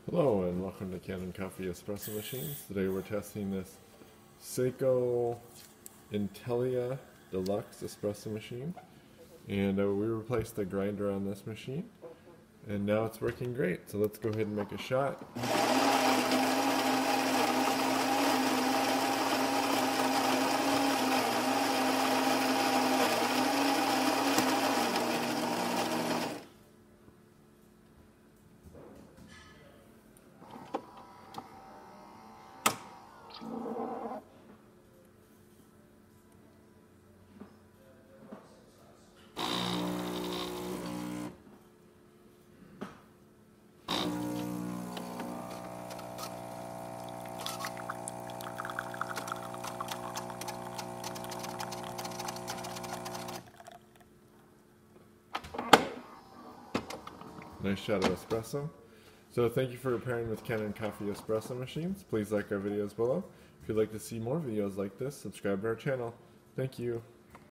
Hello and welcome to Kanen Coffee Espresso Machines. Today we're testing this Saeco Intelia Deluxe Espresso machine, and we replaced the grinder on this machine and now it's working great. So let's go ahead and make a shot. Nice shot of espresso. So thank you for pairing with Kanen Coffee Espresso Machines. Please like our videos below. If you'd like to see more videos like this, subscribe to our channel. Thank you.